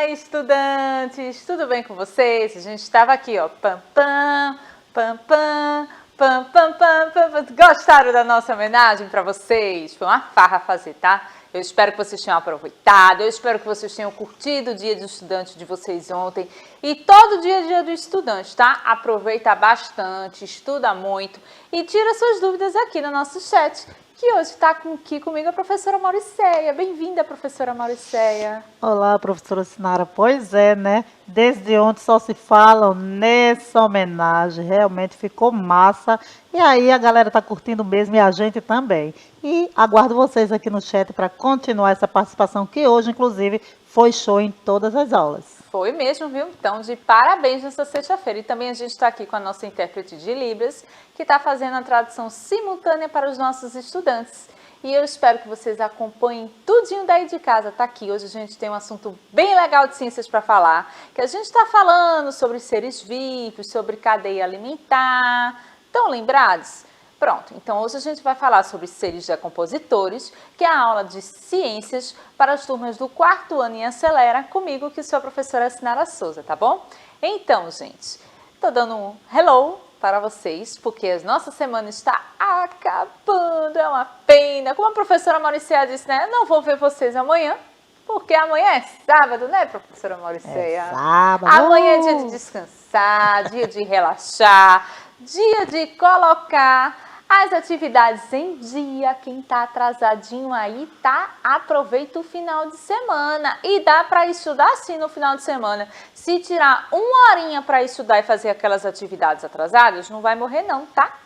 Oi, estudantes! Tudo bem com vocês? A gente estava aqui, ó, pam, pam, pam, pam, pam, pam, pam, pam. Gostaram da nossa homenagem para vocês? Foi uma farra fazer, tá? Eu espero que vocês tenham aproveitado, eu espero que vocês tenham curtido o dia do estudante de vocês ontem e todo dia é dia do estudante, tá? Aproveita bastante, estuda muito e tira suas dúvidas aqui no nosso chat, que hoje está aqui comigo a professora Mauriceia. Bem-vinda, professora Mauriceia. Olá, professora Sinara. Pois é, né? Desde ontem só se falam nessa homenagem. Realmente ficou massa. E aí a galera tá curtindo mesmo e a gente também. E aguardo vocês aqui no chat para continuar essa participação que hoje, inclusive, foi show em todas as aulas. Foi mesmo, viu? Então, de parabéns nessa sexta-feira. E também a gente está aqui com a nossa intérprete de Libras, que está fazendo a tradução simultânea para os nossos estudantes. E eu espero que vocês acompanhem tudinho daí de casa. Tá aqui, hoje a gente tem um assunto bem legal de ciências para falar, que a gente está falando sobre seres vivos, sobre cadeia alimentar. Estão lembrados? Pronto, então hoje a gente vai falar sobre seres decompositores, que é a aula de ciências para as turmas do 4º ano em Acelera, comigo, que sou a professora Sinara Souza, tá bom? Então, gente, tô dando um hello para vocês, porque a nossa semana está acabando, é uma pena. Como a professora Mauriceia disse, né? Não vou ver vocês amanhã, porque amanhã é sábado, né, professora Mauriceia? É sábado. Amanhã é dia de descansar, dia de relaxar, dia de colocar as atividades em dia. Quem tá atrasadinho aí, tá? Aproveita o final de semana. E dá para estudar sim no final de semana. Se tirar uma horinha para estudar e fazer aquelas atividades atrasadas, não vai morrer não, tá?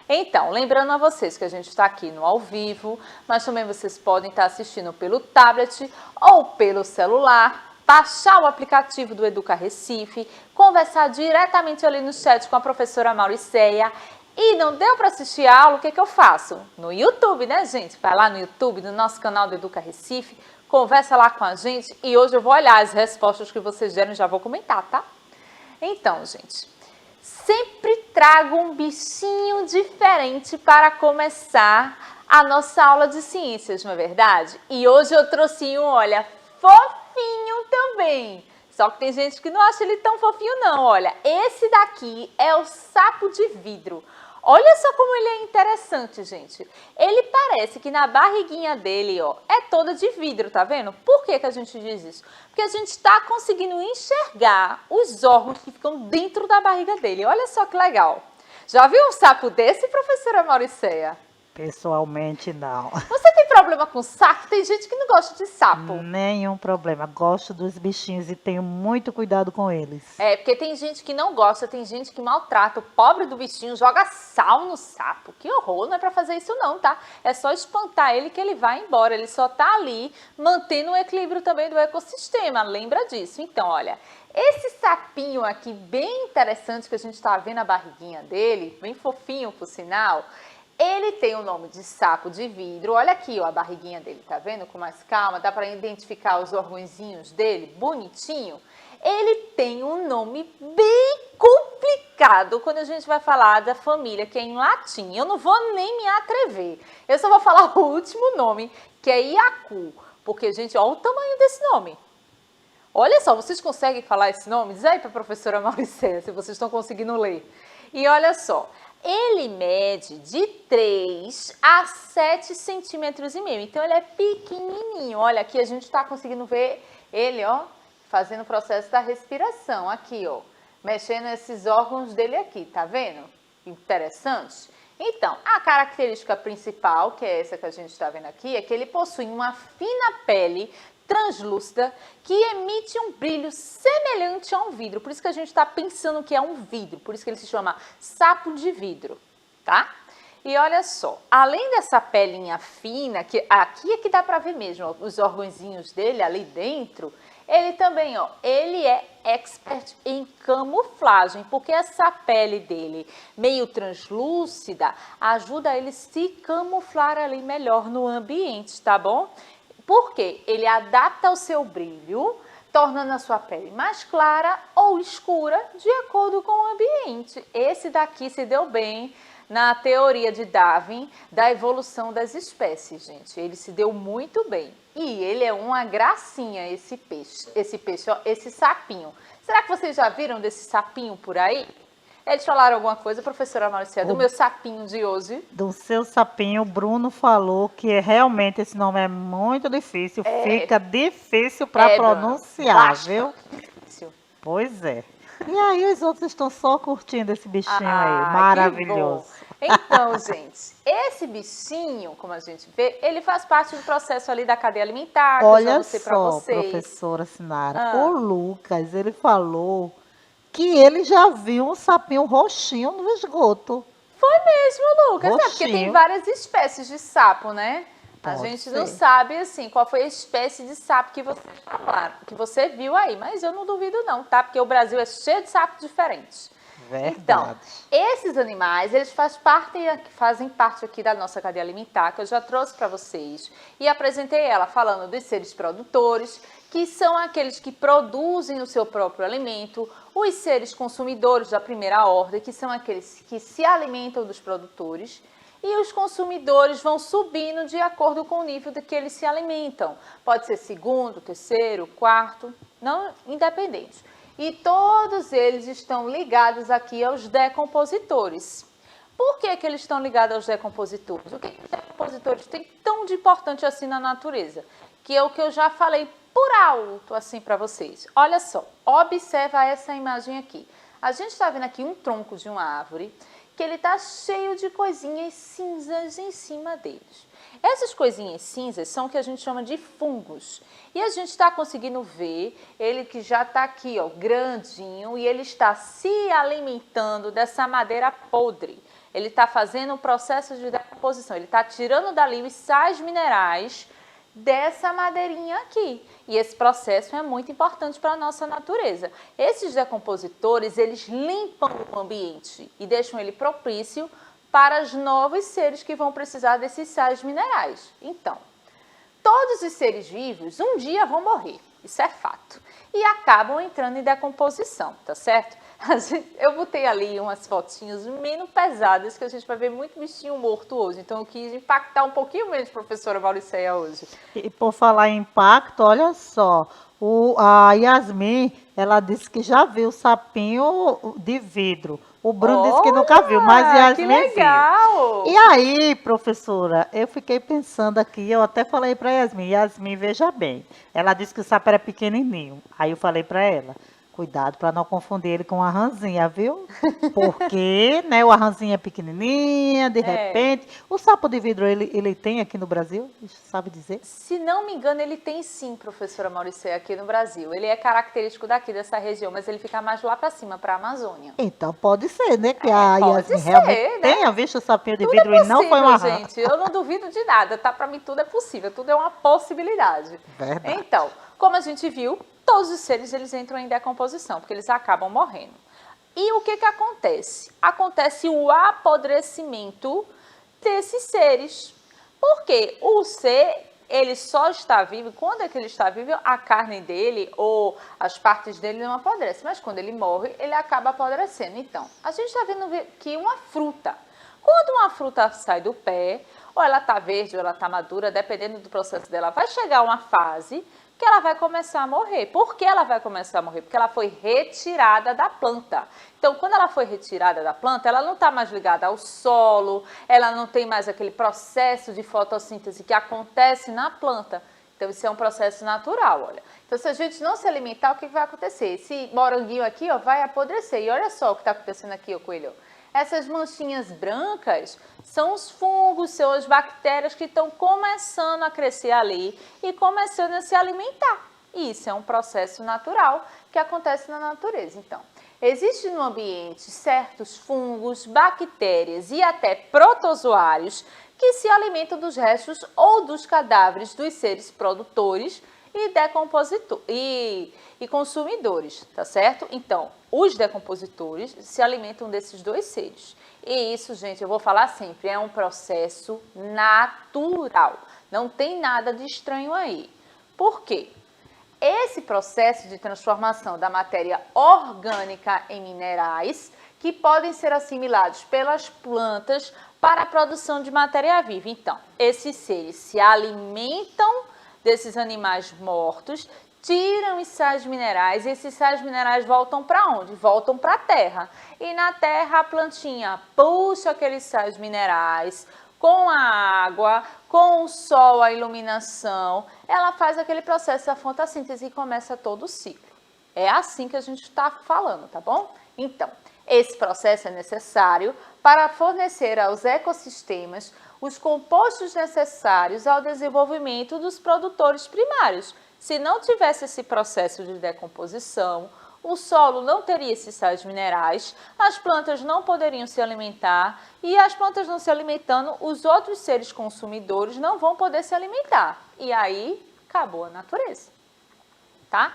Então, lembrando a vocês que a gente está aqui no ao vivo, mas também vocês podem estar assistindo pelo tablet ou pelo celular, baixar o aplicativo do Educa Recife, conversar diretamente ali no chat com a professora Mauriceia. E não deu para assistir a aula, o que eu faço? No YouTube, né, gente? Vai lá no YouTube, no nosso canal do Educa Recife, conversa lá com a gente e hoje eu vou olhar as respostas que vocês deram e já vou comentar, tá? Então, gente, sempre trago um bichinho diferente para começar a nossa aula de ciências, não é verdade? E hoje eu trouxe um, olha, fofinho também. Só que tem gente que não acha ele tão fofinho não, olha. Esse daqui é o sapo de vidro. Olha só como ele é interessante, gente. Ele parece que na barriguinha dele, ó, é toda de vidro, tá vendo? Por que que a gente diz isso? Porque a gente está conseguindo enxergar os órgãos que ficam dentro da barriga dele. Olha só que legal. Já viu um sapo desse, professora Mauriceia? Pessoalmente, não. Você tem problema com sapo? Tem gente que não gosta de sapo. Nenhum problema. Gosto dos bichinhos e tenho muito cuidado com eles. É, porque tem gente que não gosta, tem gente que maltrata. O pobre do bichinho joga sal no sapo. Que horror, não é pra fazer isso não, tá? É só espantar ele que ele vai embora. Ele só tá ali mantendo o equilíbrio também do ecossistema. Lembra disso? Então, olha, esse sapinho aqui bem interessante que a gente tá vendo a barriguinha dele, bem fofinho por sinal, ele tem o nome de sapo de vidro. Olha aqui, ó, a barriguinha dele, tá vendo? Com mais calma, dá para identificar os órgãozinhos dele, bonitinho. Ele tem um nome bem complicado quando a gente vai falar da família, que é em latim. Eu não vou nem me atrever. Eu só vou falar o último nome, que é Iacu. Porque, gente, olha o tamanho desse nome. Olha só, vocês conseguem falar esse nome? Diz aí para a professora Mauriceia, se vocês estão conseguindo ler. E olha só, ele mede de 3 a 7 centímetros e meio. Então, ele é pequenininho. Olha, aqui a gente está conseguindo ver ele, ó, fazendo o processo da respiração. Aqui, ó, mexendo esses órgãos dele aqui, tá vendo? Interessante? Então, a característica principal, que é essa que a gente está vendo aqui, é que ele possui uma fina pele translúcida que emite um brilho semelhante a um vidro. Por isso que a gente está pensando que é um vidro, por isso que ele se chama sapo de vidro, tá? E olha só, além dessa pelinha fina, que aqui é que dá para ver mesmo, ó, os órgãozinhos dele ali dentro, ele também, ó, ele é expert em camuflagem, porque essa pele dele meio translúcida ajuda ele a se camuflar ali melhor no ambiente, tá bom? Porque ele adapta o seu brilho, tornando a sua pele mais clara ou escura de acordo com o ambiente. Esse daqui se deu bem na teoria de Darwin da evolução das espécies, gente. Ele se deu muito bem. E ele é uma gracinha, esse peixe, ó, esse sapinho. Será que vocês já viram desse sapinho por aí? Eles falaram alguma coisa, professora Mauricéia, do meu sapinho de hoje? Do seu sapinho, o Bruno falou que realmente esse nome é muito difícil, fica difícil para pronunciar, viu? Difícil. Pois é. E aí os outros estão só curtindo esse bichinho aí, maravilhoso. Então, gente, esse bichinho, como a gente vê, ele faz parte do processo ali da cadeia alimentar, que Olha eu já mostrei para só, vocês. professora Sinara, o Lucas, ele falou que ele já viu um sapinho roxinho no esgoto. Foi mesmo, Lucas. Roxinho. É porque tem várias espécies de sapo, né? A gente não sabe, assim, qual foi a espécie de sapo que você falaram, que você viu aí. Mas eu não duvido não, tá? Porque o Brasil é cheio de sapos diferentes. Verdade. Então, esses animais, eles fazem parte aqui da nossa cadeia alimentar, que eu já trouxe para vocês. E apresentei ela falando dos seres produtores, que são aqueles que produzem o seu próprio alimento, os seres consumidores da primeira ordem, que são aqueles que se alimentam dos produtores, e os consumidores vão subindo de acordo com o nível de que eles se alimentam. Pode ser segundo, terceiro, quarto, não independente. E todos eles estão ligados aqui aos decompositores. Por que eles estão ligados aos decompositores? O que os decompositores têm tão de importante assim na natureza? Que é o que eu já falei por alto assim para vocês. Olha só, observa essa imagem aqui. A gente está vendo aqui um tronco de uma árvore que ele está cheio de coisinhas cinzas em cima deles. Essas coisinhas cinzas são o que a gente chama de fungos. E a gente está conseguindo ver ele que já está aqui, ó, grandinho, e ele está se alimentando dessa madeira podre. Ele está fazendo um processo de decomposição, ele está tirando dali os sais minerais dessa madeirinha aqui. E esse processo é muito importante para a nossa natureza. Esses decompositores, eles limpam o ambiente e deixam ele propício para os novos seres que vão precisar desses sais minerais. Então, todos os seres vivos um dia vão morrer, isso é fato. E acabam entrando em decomposição, tá certo? Eu botei ali umas fotinhas menos pesadas, que a gente vai ver muito bichinho morto hoje. Então, eu quis impactar um pouquinho menos, professora Mauricéia, hoje. E por falar em impacto, olha só, a Yasmin, ela disse que já viu sapinho de vidro. O Bruno disse que nunca viu, mas Yasmin que legal! viu. E aí, professora, eu fiquei pensando aqui, eu até falei para Yasmin, veja bem. Ela disse que o sapo era pequenininho. Aí eu falei para ela, cuidado para não confundir ele com a ranzinha, viu? Porque, né, o arranzinha é pequenininha, de repente. O sapo de vidro, ele tem aqui no Brasil? Sabe dizer? Se não me engano, ele tem sim, professora Mauricéia, aqui no Brasil. Ele é característico daqui, dessa região, mas ele fica mais lá para cima, para a Amazônia. Então, pode ser, né? Que a Yasmin realmente tenha visto o sapinho de vidro e não foi uma rã. Gente, eu não duvido de nada, tá? Para mim tudo é possível, tudo é uma possibilidade. Verdade. Então, como a gente viu, todos os seres eles entram em decomposição, porque eles acabam morrendo. E o que acontece? Acontece o apodrecimento desses seres. Porque o ser, ele só está vivo, quando é que ele está vivo, a carne dele ou as partes dele não apodrecem. Mas quando ele morre, ele acaba apodrecendo. Então, a gente está vendo aqui uma fruta. Quando uma fruta sai do pé, ou ela está verde ou ela está madura, dependendo do processo dela, vai chegar uma fase que ela vai começar a morrer. Por que ela vai começar a morrer? Porque ela foi retirada da planta. Então, quando ela foi retirada da planta, ela não está mais ligada ao solo, ela não tem mais aquele processo de fotossíntese que acontece na planta. Então, isso é um processo natural, olha. Então, se a gente não se alimentar, o que vai acontecer? Esse moranguinho aqui, ó, vai apodrecer. E olha só o que está acontecendo aqui, ó, coelho. Essas manchinhas brancas são os fungos, são as bactérias que estão começando a crescer ali e começando a se alimentar. E isso é um processo natural que acontece na natureza. Então, existe no ambiente certos fungos, bactérias e até protozoários que se alimentam dos restos ou dos cadáveres dos seres produtores e consumidores, tá certo? Então, os decompositores se alimentam desses dois seres. E isso, gente, eu vou falar sempre, é um processo natural. Não tem nada de estranho aí. Por quê? Esse processo de transformação da matéria orgânica em minerais, que podem ser assimilados pelas plantas para a produção de matéria viva. Então, esses seres se alimentam desses animais mortos, tiram os sais minerais e esses sais minerais voltam para onde? Voltam para a terra. E na terra a plantinha puxa aqueles sais minerais com a água, com o sol, a iluminação, ela faz aquele processo da fotossíntese e começa todo o ciclo. É assim que a gente está falando, tá bom? Então, esse processo é necessário para fornecer aos ecossistemas os compostos necessários ao desenvolvimento dos produtores primários. Se não tivesse esse processo de decomposição, o solo não teria esses sais minerais, as plantas não poderiam se alimentar e as plantas não se alimentando, os outros seres consumidores não vão poder se alimentar. E aí, acabou a natureza, tá?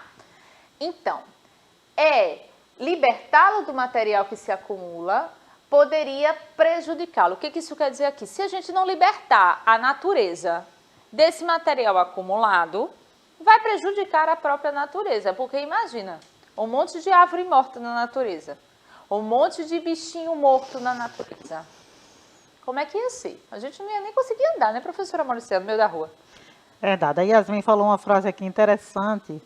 Então, libertá-lo do material que se acumula poderia prejudicá-lo. O que isso quer dizer aqui? Se a gente não libertar a natureza desse material acumulado, vai prejudicar a própria natureza, porque imagina, um monte de árvore morta na natureza, um monte de bichinho morto na natureza. Como é que ia ser? A gente não ia nem conseguir andar, né, professora Mauricéia, no meio da rua? Verdade. A Yasmin falou uma frase aqui interessante,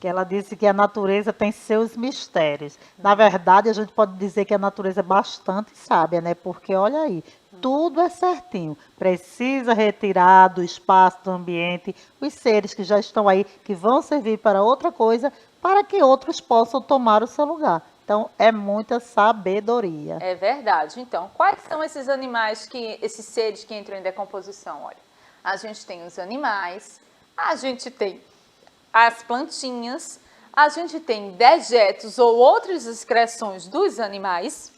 que ela disse que a natureza tem seus mistérios. Na verdade, a gente pode dizer que a natureza é bastante sábia, né? Porque, olha aí, tudo é certinho. Precisa retirar do espaço, do ambiente, os seres que já estão aí, que vão servir para outra coisa, para que outros possam tomar o seu lugar. Então, é muita sabedoria. É verdade. Então, quais são esses animais, esses seres que entram em decomposição? Olha, a gente tem os animais, a gente tem as plantinhas, a gente tem dejetos ou outras excreções dos animais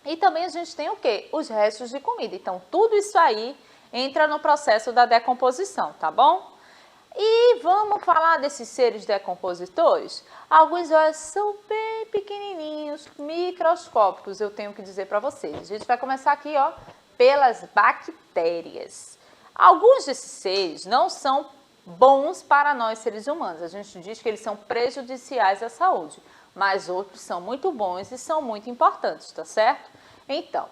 e também a gente tem o quê? Os restos de comida. Então, tudo isso aí entra no processo da decomposição, tá bom? E vamos falar desses seres decompositores? Alguns são bem pequenininhos, microscópicos, eu tenho que dizer para vocês. A gente vai começar aqui, ó, pelas bactérias. Alguns desses seres não são bons para nós seres humanos. A gente diz que eles são prejudiciais à saúde, mas outros são muito bons e são muito importantes, tá certo? Então,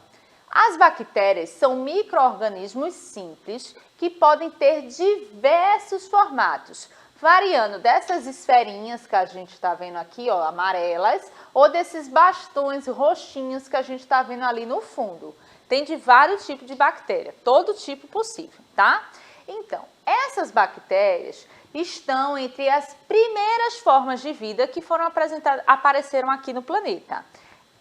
as bactérias são micro-organismos simples que podem ter diversos formatos, variando dessas esferinhas que a gente está vendo aqui, ó, amarelas, ou desses bastões roxinhos que a gente está vendo ali no fundo. Tem de vários tipos de bactéria, todo tipo possível, tá? Então, essas bactérias estão entre as primeiras formas de vida que apareceram aqui no planeta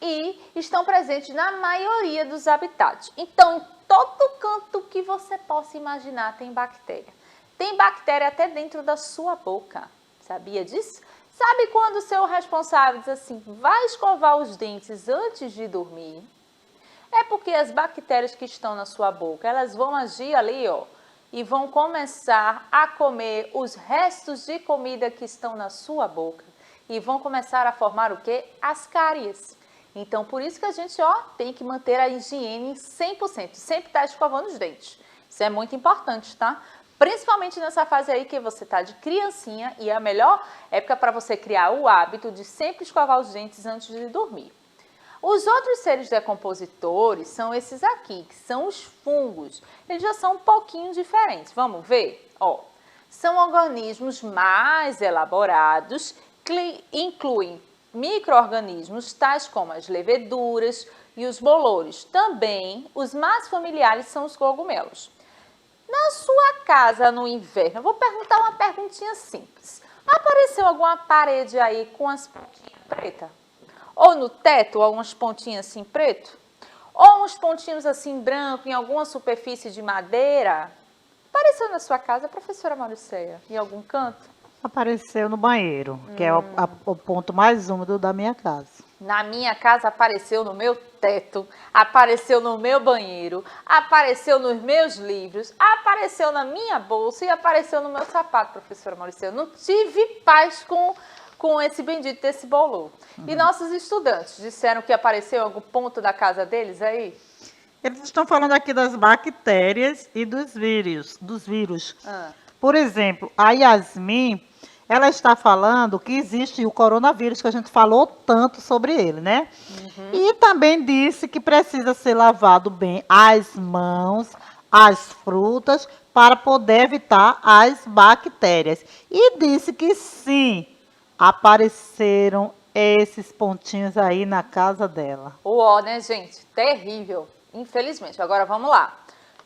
e estão presentes na maioria dos habitats. Então, em todo canto que você possa imaginar tem bactéria. Tem bactéria até dentro da sua boca, sabia disso? Sabe quando o seu responsável diz assim, vai escovar os dentes antes de dormir? É porque as bactérias que estão na sua boca, elas vão agir ali, ó, e vão começar a comer os restos de comida que estão na sua boca e vão começar a formar o quê? As cáries. Então, por isso que a gente, ó, tem que manter a higiene 100%, sempre estar escovando os dentes. Isso é muito importante, tá? Principalmente nessa fase aí que você tá de criancinha e é a melhor época para você criar o hábito de sempre escovar os dentes antes de dormir. Os outros seres decompositores são esses aqui, que são os fungos. Eles já são um pouquinho diferentes. Vamos ver? Ó, são organismos mais elaborados que incluem micro-organismos tais como as leveduras e os bolores. Também, os mais familiares são os cogumelos. Na sua casa no inverno, eu vou perguntar uma perguntinha simples. Apareceu alguma parede aí com as pontinhas pretas? Ou no teto, algumas pontinhas assim preto? Ou uns pontinhos assim branco em alguma superfície de madeira? Apareceu na sua casa, professora Mauricéia, em algum canto? Apareceu no banheiro, que é o ponto mais úmido da minha casa. Na minha casa apareceu no meu teto, apareceu no meu banheiro, apareceu nos meus livros, apareceu na minha bolsa e apareceu no meu sapato, professora Mauricéia. Eu não tive paz com esse bendito desse bolor. E nossos estudantes disseram que apareceu em algum ponto da casa deles aí? Eles estão falando aqui das bactérias e dos vírus. Por exemplo, a Yasmin, Ela está falando que existe o coronavírus, que a gente falou tanto sobre ele, né? E também disse que precisa ser lavado bem as mãos, as frutas, para poder evitar as bactérias. E disse que sim, apareceram esses pontinhos aí na casa dela. Uó, né, gente? Terrível, infelizmente. Agora vamos lá.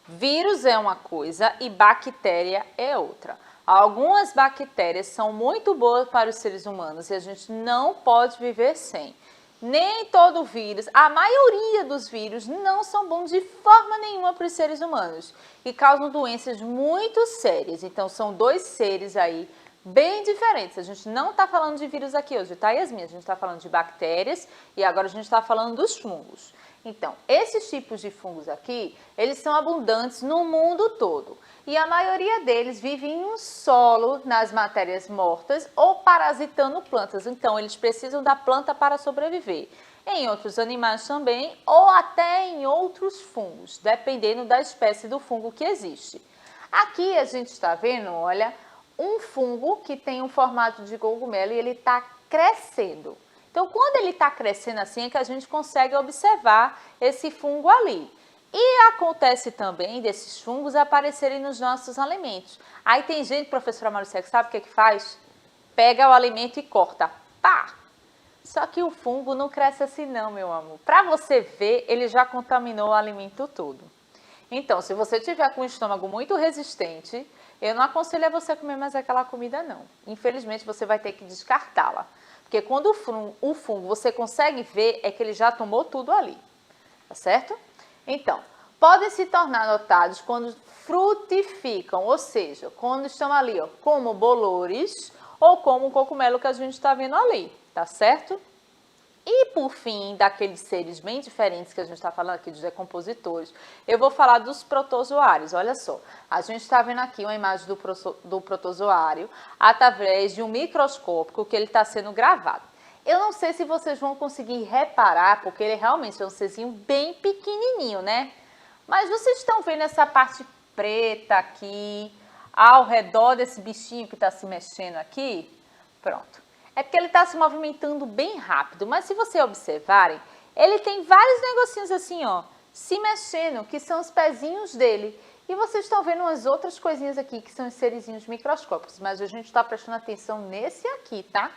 Vírus é uma coisa e bactéria é outra. Algumas bactérias são muito boas para os seres humanos e a gente não pode viver sem. Nem todo vírus, a maioria dos vírus não são bons de forma nenhuma para os seres humanos e causam doenças muito sérias. Então são dois seres aí bem diferentes. A gente não está falando de vírus aqui hoje, tá, Yasmin? A gente está falando de bactérias e agora a gente está falando dos fungos. Então, esses tipos de fungos aqui, eles são abundantes no mundo todo. E a maioria deles vivem no solo, nas matérias mortas ou parasitando plantas. Então, eles precisam da planta para sobreviver. Em outros animais também ou até em outros fungos, dependendo da espécie do fungo que existe. Aqui a gente está vendo, olha, um fungo que tem um formato de cogumelo e ele está crescendo. Então, quando ele está crescendo assim, é que a gente consegue observar esse fungo ali. E acontece também desses fungos aparecerem nos nossos alimentos. Aí tem gente, professora Marucé, que sabe o que faz? Pega o alimento e corta. Pá! Só que o fungo não cresce assim não, meu amor. Para você ver, ele já contaminou o alimento todo. Então, se você tiver com o estômago muito resistente, eu não aconselho a você comer mais aquela comida não. Infelizmente, você vai ter que descartá-la. Porque quando o fungo você consegue ver, é que ele já tomou tudo ali, tá certo? Então, podem se tornar notados quando frutificam, ou seja, quando estão ali, ó, como bolores ou como o cogumelo que a gente está vendo ali, tá certo? E por fim, daqueles seres bem diferentes que a gente está falando aqui, dos decompositores, eu vou falar dos protozoários. Olha só, a gente está vendo aqui uma imagem do protozoário através de um microscópio que ele está sendo gravado. Eu não sei se vocês vão conseguir reparar, porque ele realmente é um serzinho bem pequenininho, né? Mas vocês estão vendo essa parte preta aqui, ao redor desse bichinho que está se mexendo aqui? Pronto. É porque ele está se movimentando bem rápido, mas se vocês observarem, ele tem vários negocinhos assim, ó, se mexendo, que são os pezinhos dele. E vocês estão vendo umas outras coisinhas aqui, que são os serizinhos microscópicos, mas a gente está prestando atenção nesse aqui, tá?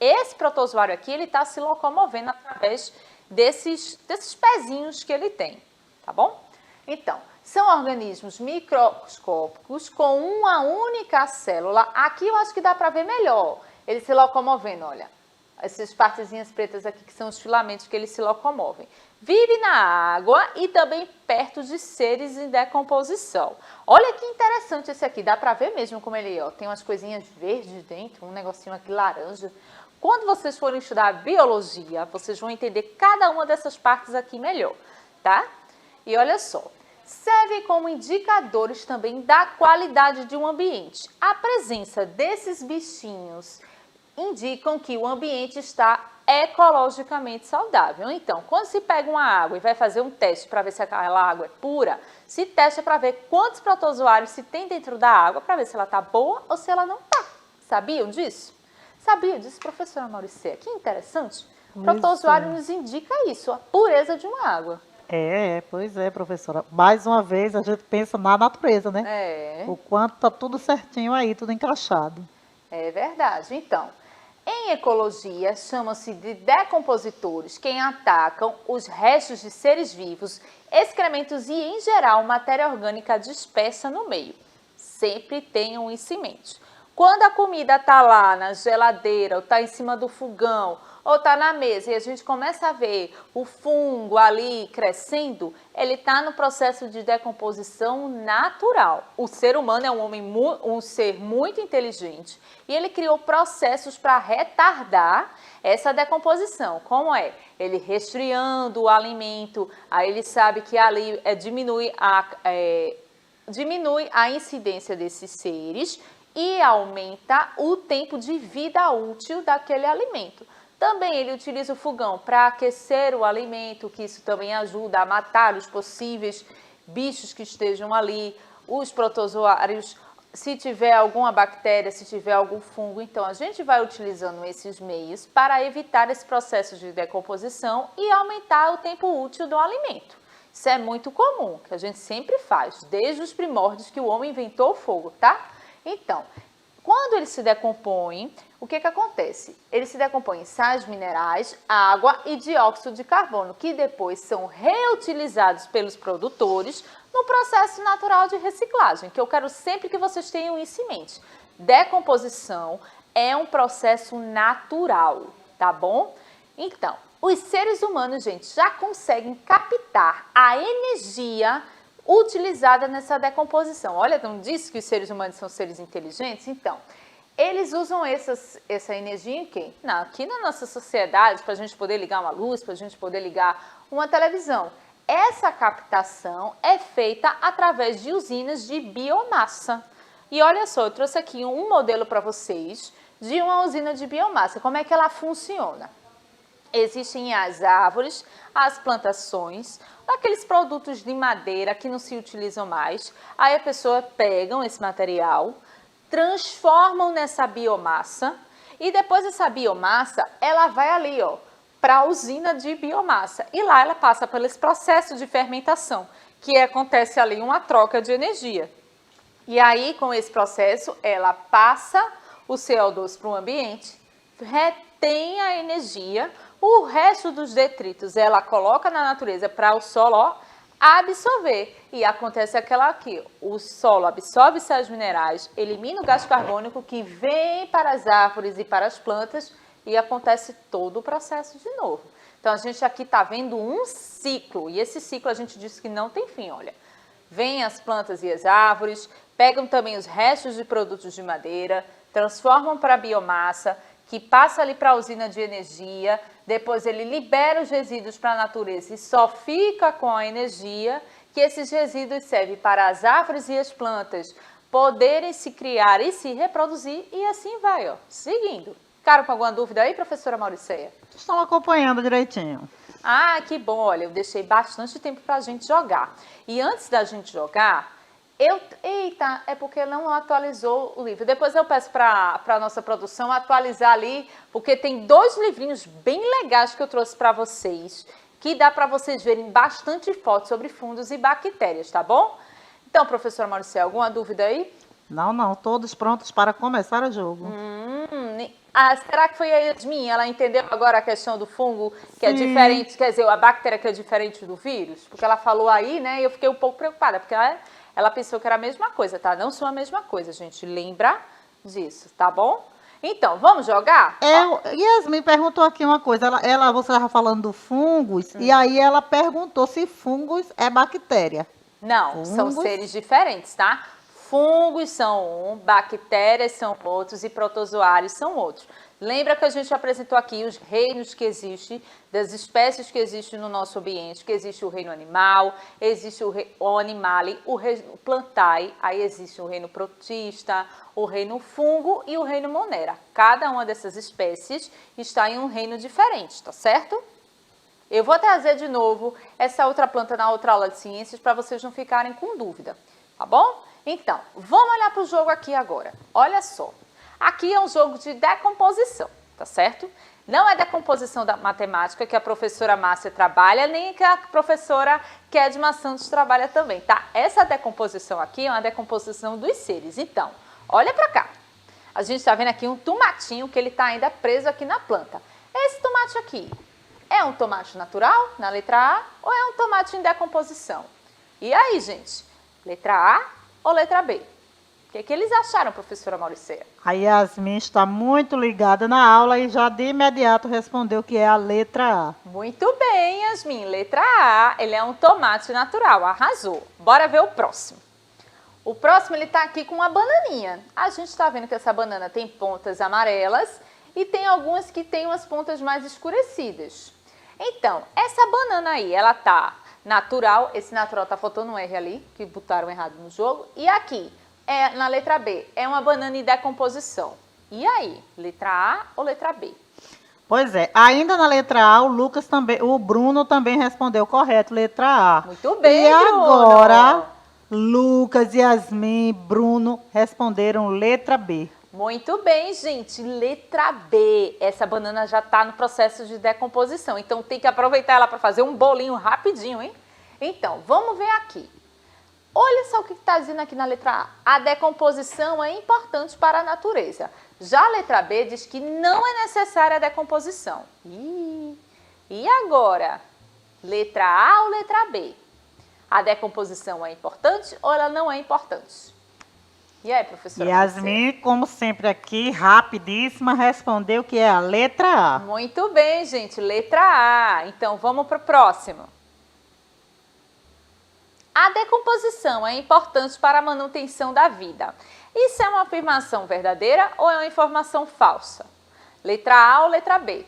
Esse protozoário aqui, ele está se locomovendo através desses pezinhos que ele tem, tá bom? Então, são organismos microscópicos com uma única célula. Aqui eu acho que dá para ver melhor. Ele se locomovendo, olha, essas partezinhas pretas aqui que são os filamentos que eles se locomovem. Vive na água e também perto de seres em decomposição. Olha que interessante esse aqui, dá para ver mesmo como ele é, ó, tem umas coisinhas verdes dentro, um negocinho aqui laranja. Quando vocês forem estudar biologia, vocês vão entender cada uma dessas partes aqui melhor, tá? E olha só, serve como indicadores também da qualidade de um ambiente. A presença desses bichinhos indicam que o ambiente está ecologicamente saudável. Então, quando se pega uma água e vai fazer um teste para ver se aquela água é pura, se testa para ver quantos protozoários se tem dentro da água, para ver se ela está boa ou se ela não está. Sabiam disso? Sabia disso, professora Mauricê? Que interessante. O protozoário nos indica isso, a pureza de uma água. Pois é, professora. Mais uma vez a gente pensa na natureza, né? O quanto tá tudo certinho aí, tudo encaixado. É verdade. Então, em ecologia, chamam-se de decompositores quem atacam os restos de seres vivos, excrementos e, em geral, matéria orgânica dispersa no meio. Sempre tenham isso em mente. Quando a comida está lá na geladeira, ou está em cima do fogão, ou está na mesa e a gente começa a ver o fungo ali crescendo, ele está no processo de decomposição natural. O ser humano é um ser muito inteligente e ele criou processos para retardar essa decomposição. Como é? Ele resfriando o alimento, aí ele sabe que ali diminui a incidência desses seres e aumenta o tempo de vida útil daquele alimento. Também ele utiliza o fogão para aquecer o alimento, que isso também ajuda a matar os possíveis bichos que estejam ali, os protozoários. se tiver alguma bactéria, se tiver algum fungo, então a gente vai utilizando esses meios para evitar esse processo de decomposição e aumentar o tempo útil do alimento. Isso é muito comum, que a gente sempre faz, desde os primórdios que o homem inventou o fogo, tá? Então, quando ele se decompõe, o que acontece? Ele se decompõe em sais minerais, água e dióxido de carbono, que depois são reutilizados pelos produtores no processo natural de reciclagem, que eu quero sempre que vocês tenham isso em mente. Decomposição é um processo natural, tá bom? Então, os seres humanos, gente, já conseguem captar a energia utilizada nessa decomposição. Olha, não disse que os seres humanos são seres inteligentes? Então, eles usam essa energia em quê? Aqui na nossa sociedade, para a gente poder ligar uma luz, para a gente poder ligar uma televisão. Essa captação é feita através de usinas de biomassa. E olha só, eu trouxe aqui um modelo para vocês de uma usina de biomassa. Como é que ela funciona? Existem as árvores, as plantações, aqueles produtos de madeira que não se utilizam mais. Aí a pessoa pega esse material, transformam nessa biomassa e depois essa biomassa, ela vai ali, ó, para a usina de biomassa. E lá ela passa por esse processo de fermentação, que acontece ali uma troca de energia. E aí, com esse processo, ela passa o CO2 para o ambiente, retém a energia, o resto dos detritos ela coloca na natureza para o solo, ó, absorver. E acontece aquela aqui, o solo absorve sais minerais, elimina o gás carbônico que vem para as árvores e para as plantas e acontece todo o processo de novo. Então, a gente aqui está vendo um ciclo e esse ciclo a gente diz que não tem fim, olha. Vêm as plantas e as árvores, pegam também os restos de produtos de madeira, transformam para biomassa, que passa ali para a usina de energia, depois ele libera os resíduos para a natureza e só fica com a energia, que esses resíduos servem para as árvores e as plantas poderem se criar e se reproduzir e assim vai, ó, seguindo. Ficaram com alguma dúvida aí, professora Mauriceia? Estão acompanhando direitinho. Ah, que bom, olha, eu deixei bastante tempo para a gente jogar. E antes da gente jogar, eita, é porque não atualizou o livro. Depois eu peço para a nossa produção atualizar ali, porque tem 2 livrinhos bem legais que eu trouxe para vocês, que dá para vocês verem bastante fotos sobre fungos e bactérias, tá bom? Então, professora Mauriceia, alguma dúvida aí? Não, todos prontos para começar o jogo. Será que foi a Yasmin? Ela entendeu agora a questão do fungo, que é Sim. diferente, quer dizer, a bactéria que é diferente do vírus? Porque ela falou aí, né, e eu fiquei um pouco preocupada, porque ela pensou que era a mesma coisa, tá? Não são a mesma coisa, gente, lembra disso, tá bom? Então, vamos jogar? Yasmin perguntou aqui uma coisa, você estava falando do fungos, e aí ela perguntou se fungos é bactéria. Não, são Fungos? seres diferentes, tá? Fungos são um, bactérias são outros e protozoários são outros. Lembra que a gente apresentou aqui os reinos que existem, das espécies que existem no nosso ambiente, que existe o reino animal, existe o animale, o reino plantae, aí existe o reino protista, o reino fungo e o reino monera. Cada uma dessas espécies está em um reino diferente, tá certo? Eu vou trazer de novo essa outra planta na outra aula de ciências para vocês não ficarem com dúvida, tá bom? Então, vamos olhar para o jogo aqui agora. Olha só, aqui é um jogo de decomposição, tá certo? Não é decomposição da matemática que a professora Márcia trabalha, nem que a professora Kedma Santos trabalha também, tá? Essa decomposição aqui é uma decomposição dos seres. Então, olha para cá. A gente está vendo aqui um tomatinho que ele está ainda preso aqui na planta. Esse tomate aqui é um tomate natural, na letra A, ou é um tomate em decomposição? E aí, gente? Letra A ou letra B? O que eles acharam, professora Mauriceia? A Yasmin está muito ligada na aula e já de imediato respondeu que é a letra A. Muito bem, Yasmin. Letra A, ele é um tomate natural. Arrasou. Bora ver o próximo. O próximo, ele está aqui com uma bananinha. A gente está vendo que essa banana tem pontas amarelas e tem algumas que tem umas pontas mais escurecidas. Então, essa banana aí, ela tá natural. Esse natural tá faltando um R ali, que botaram errado no jogo. E aqui, na letra B, é uma banana em decomposição. E aí, letra A ou letra B? Pois é, ainda na letra A, o Bruno também respondeu correto, letra A. Muito bem, E Bruno. agora, Lucas, Yasmin, Bruno responderam letra B. Muito bem, gente. Letra B. Essa banana já está no processo de decomposição. Então, tem que aproveitar ela para fazer um bolinho rapidinho, hein? Então, vamos ver aqui. Olha só o que está dizendo aqui na letra A. A decomposição é importante para a natureza. Já a letra B diz que não é necessária a decomposição. E agora? Letra A ou letra B? A decomposição é importante ou ela não é importante? E aí, professora? Yasmin, como sempre aqui, rapidíssima, respondeu que é a letra A. Muito bem, gente. Letra A. Então, vamos para o próximo. A decomposição é importante para a manutenção da vida. Isso é uma afirmação verdadeira ou é uma informação falsa? Letra A ou letra B?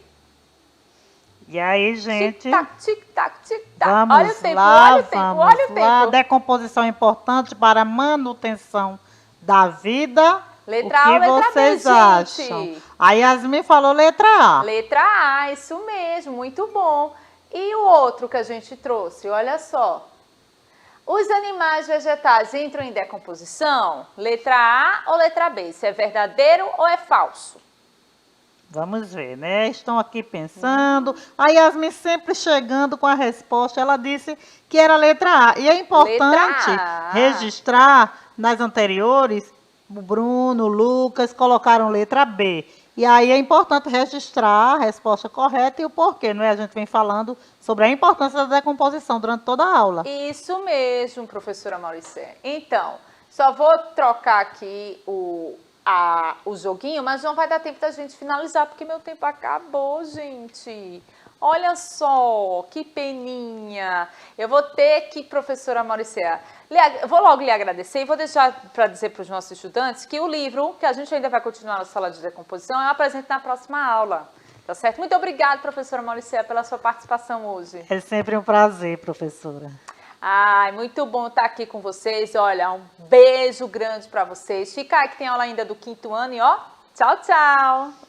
E aí, gente? Tic-tac, tic-tac, tic-tac. Vamos Olha o tempo, lá, olha o tempo, vamos olha o lá. tempo. Decomposição é importante para a manutenção da vida. Letra o A que ou letra B, vocês gente? acham? A Yasmin falou letra A. Letra A, isso mesmo, muito bom. E o outro que a gente trouxe, olha só. Os animais vegetais entram em decomposição? Letra A ou letra B? Se é verdadeiro ou é falso? Vamos ver, né? Estão aqui pensando. A Yasmin sempre chegando com a resposta. Ela disse que era a letra A. E é importante Letra A. registrar nas anteriores, o Bruno, o Lucas colocaram letra B. E aí é importante registrar a resposta correta e o porquê, não é? A gente vem falando sobre a importância da decomposição durante toda a aula. Isso mesmo, professora Mauricé. Então, só vou trocar aqui o joguinho, mas não vai dar tempo da gente finalizar, porque meu tempo acabou, gente. Olha só, que peninha. Eu vou ter que, professora Mauricé, vou logo lhe agradecer e vou deixar para dizer para os nossos estudantes que o livro, que a gente ainda vai continuar na sala de decomposição, eu apresento na próxima aula. Tá certo? Muito obrigada, professora Mauricé, pela sua participação hoje. É sempre um prazer, professora. Ai, muito bom estar aqui com vocês. Olha, um beijo grande para vocês. Fica aí que tem aula ainda do 5º ano e ó, tchau, tchau.